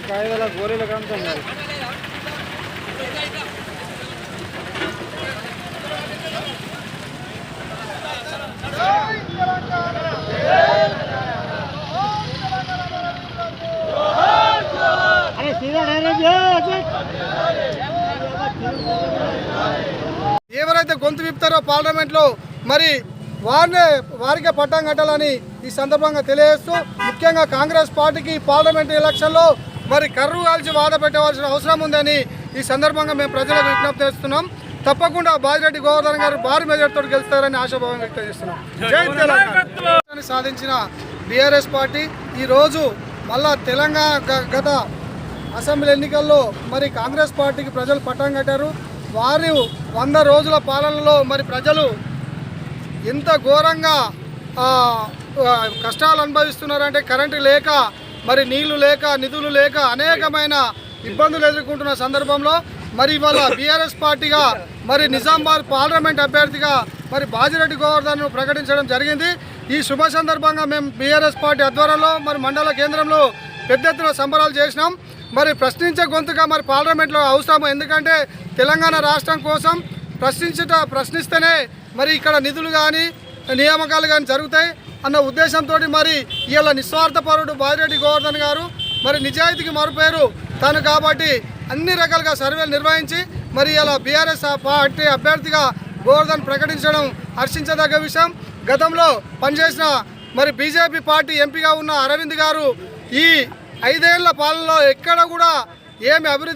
కాయదల గోళీలకు అంతా ఎవరైతే గొంతు విప్తారో పార్లమెంట్లో మరి వారికే పట్టం కట్టాలని ఈ సందర్భంగా తెలియజేస్తూ ముఖ్యంగా కాంగ్రెస్ పార్టీకి పార్లమెంట్ ఎలక్షన్లో మరి కర్రు కాల్చి వాద పెట్టవలసిన అవసరం ఉందని ఈ సందర్భంగా మేము ప్రజలకు విజ్ఞప్తి చేస్తున్నాం. తప్పకుండా బాజిరెడ్డి గోవర్ధన్ గారు భారీ మెజార్టీతో గెలుస్తారని ఆశాభావం వ్యక్తం చేస్తున్నాం. జై తెలంగాణ సాధించిన బీఆర్ఎస్ పార్టీ ఈరోజు మళ్ళా తెలంగాణ గత అసెంబ్లీ ఎన్నికల్లో మరి కాంగ్రెస్ పార్టీకి ప్రజలు పట్టం కట్టారు. వారు 100 రోజుల పాలనలో మరి ప్రజలు ఎంత ఘోరంగా కష్టాలు అనుభవిస్తున్నారంటే కరెంటు లేక మరి నీళ్లు లేక నిధులు లేక అనేకమైన ఇబ్బందులు ఎదుర్కొంటున్న సందర్భంలో మరి ఇవాళ బీఆర్ఎస్ పార్టీగా మరి నిజామాబాద్ పార్లమెంట్ అభ్యర్థిగా మరి బాజిరెడ్డి గోవర్ధన్ను ప్రకటించడం జరిగింది. ఈ శుభ సందర్భంగా మేము బీఆర్ఎస్ పార్టీ ఆధ్వర్యంలో మరి మండల కేంద్రంలో పెద్ద ఎత్తున సంబరాలు చేసినాం. మరి ప్రశ్నించే గొంతుగా మరి పార్లమెంట్లో అవసరం, ఎందుకంటే తెలంగాణ రాష్ట్రం కోసం ప్రశ్నిస్తేనే మరి ఇక్కడ నిధులు కానీ నియామకాలు కానీ జరుగుతాయి అన్న ఉద్దేశంతో మరి ఇవాళ నిస్వార్థపరుడు బాజిరెడ్డి గోవర్ధన్ గారు మరి నిజాయితీకి మరుపేరు తాను కాబట్టి అన్ని రకాలుగా సర్వేలు నిర్వహించి మరి ఇలా బీఆర్ఎస్ పార్టీ అభ్యర్థిగా గోవర్ధన్ ప్రకటించడం హర్షించదగ్గ విషయం. గతంలో పనిచేసిన మరి బీజేపీ పార్టీ ఎంపీగా ఉన్న అరవింద్ గారు ఈ 5 ఏళ్ల పాలనలో ఎక్కడ కూడా ఏమి అభివృద్ధి